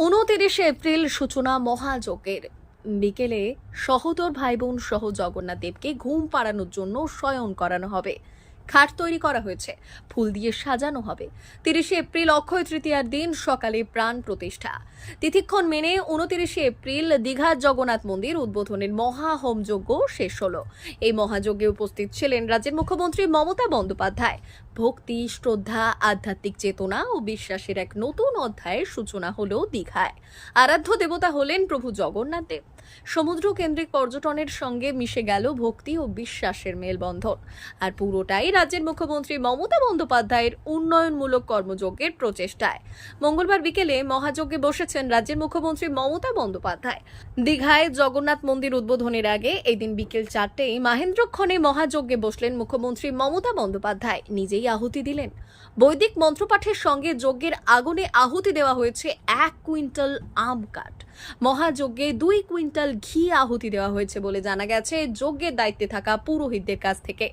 29 April সূচনা মহাযজ্ঞের বিকেলে সহোদর ভাই বোন সহ জগন্নাথ দেবকে ঘুম পাড়ানোর জন্য শয়ন করানো হবে। খাট তৈরি করা হয়েছে, ফুল দিয়ে সাজানো হবে। 30 এপ্রিল অক্ষয় তৃতীয়ার দিন সকালে প্রাণ প্রতিষ্ঠা। তিথিক্ষণ মেনে 29 এপ্রিল দীঘার জগন্নাথ মন্দির উদ্বোধনের মহা হোমযজ্ঞ শেষ হলো। এই মহাযজ্ঞে উপস্থিত ছিলেন রাজ্যের মুখ্যমন্ত্রী মমতা বন্দ্যোপাধ্যায়। ভক্তি, শ্রদ্ধা, আধ্যাত্মিক চেতনা ও বিশ্বাসের এক নতুন অধ্যায়ের সূচনা হলো দীঘায়। আরাধ্য দেবতা হলেন প্রভু জগন্নাথ দেব। সমুদ্র কেন্দ্রিক পর্যটনের সঙ্গে মিশে গেল ভক্তি ও বিশ্বাসের মেলবন্ধন। আর পুরোটাই রাজ্যের মুখ্যমন্ত্রী মমতা বন্দ্যোপাধ্যায়ের উন্নয়নমূলক কর্মযজ্ঞের প্রচেষ্টায়। মঙ্গলবার বিকেলে মহাযজ্ঞে বসেছেন রাজ্যের মুখ্যমন্ত্রী মমতা বন্দ্যোপাধ্যায়। দীঘায় জগন্নাথ মন্দির উদ্বোধনের আগে এদিন বিকেল 4টায় মাহেন্দ্রক্ষণে মহাযজ্ঞে বসলেন মুখ্যমন্ত্রী মমতা বন্দ্যোপাধ্যায়। নিজেই আহুতি দিলেন। বৈদিক মন্ত্রপাঠের সঙ্গে যজ্ঞের আগুনে আহুতি দেওয়া হয়েছে 1 কুইন্টাল আম কাঠ। মহাযজ্ঞে 2 কুইন্টাল ঘি আহুতি দেওয়া হয়েছে বলে জানা গেছে যজ্ঞের দায়িত্বে থাকা পুরোহিতদের কাছ থেকে।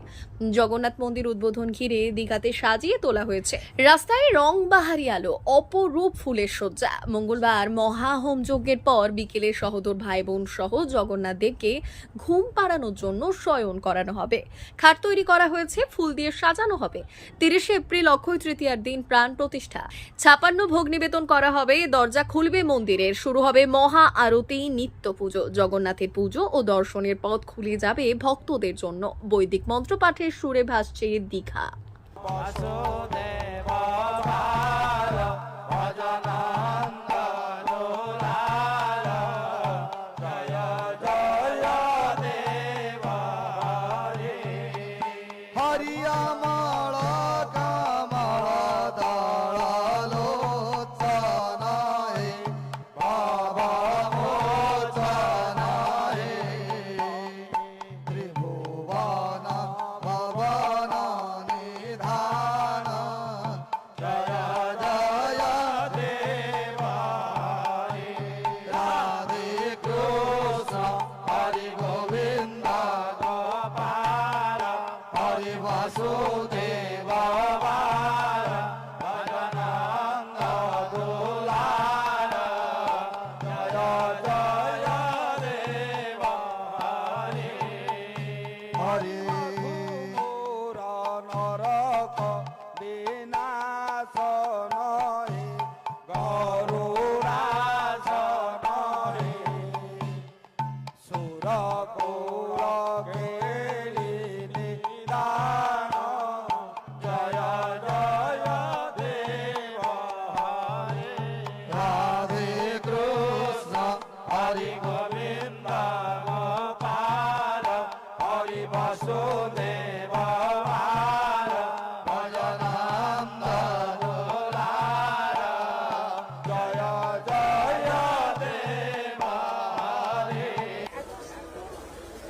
জগন্নাথ মন্দির উদ্বোধন ঘিরে দীঘাতে সাজিয়ে তোলা হয়েছে। রাস্তায় রং বাহারি আলো, অপরূপ ফুলের সজ্জা। মঙ্গলবার মহা হোমযজ্ঞের পর বিকেলে সহোদর ভাই বোন সহ জগন্নাথ দেবকে ঘুম পাড়ানোর জন্য শয়ন করানো হবে। খাট তৈরি করা হয়েছে, ফুল দিয়ে সাজানো হবে। 30 এপ্রিল অক্ষয় তৃতীয়ার দিন প্রাণ প্রতিষ্ঠা। 56 ভোগ নিবেদন করা হবে। দরজা খুলবে মন্দিরের। শুরু হবে মহা আরতি, নিত্য পুজো। জগন্নাথের পুজো ও দর্শনের পথ খুলে যাবে ভক্তদের জন্য। বৈদিক মন্ত্রপাঠের সুরে ভাসছে দীঘা।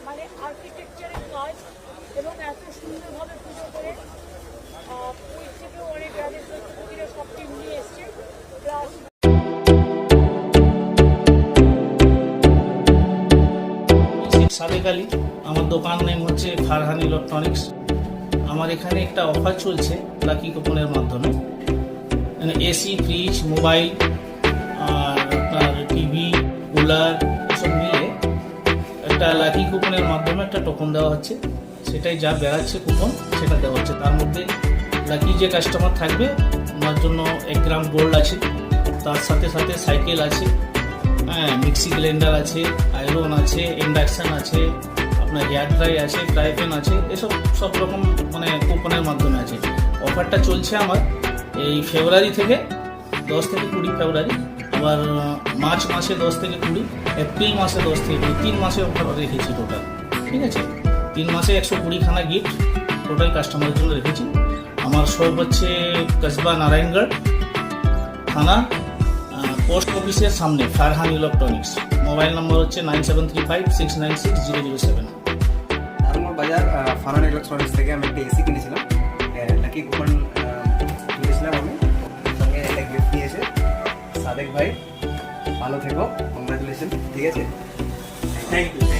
মানে আর্কিটেকচারের কাজ এবং এত সুন্দরভাবে পুজো করে ওই থেকেও অনেক রাজের প্রতিনিধিরা সব টিম নিয়ে এসছে। প্লাস সাদেক আলী, আমার দোকান নেম হচ্ছে ফারহান ইলেকট্রনিক্স। আমার এখানে একটা অফার চলছে লাকি কুপনের মাধ্যমে। এসি, ফ্রিজ, মোবাইল আর আপনার টিভি, কুলার এসব মিলে একটা লাকি কুপনের মাধ্যমে একটা টোকন দেওয়া হচ্ছে। সেটাই যা বেড়াচ্ছে কুপন সেটা দেওয়া হচ্ছে। তার মধ্যে লাকি যে কাস্টমার থাকবে ওনার জন্য 1 গ্রাম গোল্ড আছে, তার সাথে সাথে সাইকেল আছে, মিক্সি ব্লেন্ডার আছে, আয়রন আছে, ইন্ডাকশান আছে, আপনার হেয়ার ড্রাই আছে, ফ্রাই প্যান আছে, এসব সব রকম মানে কুপনের মাধ্যমে আছে। অফারটা চলছে আমার এই ফেব্রুয়ারি থেকে 10 থেকে 20 ফেব্রুয়ারি, আবার মার্চ মাসে 10 থেকে 20, এপ্রিল মাসে 10 থেকে 20, 3 মাসে অফার রেখেছি টোটাল। ঠিক আছে, 3 মাসে 120 খানা গিফট টোটাল কাস্টমারের জন্য রেখেছি। আমার শপ হচ্ছে কসবা নারায়ণগড় থানা, পোস্ট অফিসের সামনে, ফারহান ইলেকট্রনিক্স। মোবাইল নম্বর হচ্ছে 9735696007। আমার বাজার ফারহান ইলেকট্রনিক্স থেকে আমি একটা এসি কিনেছিলাম, লাকি কুপন কিনেছিলাম আমি, সঙ্গে একটা গিফট নিয়েছে। সাদেক ভাই ভালো থেকো, কংগ্রাচুলেশন। ঠিক আছে, থ্যাংক ইউ।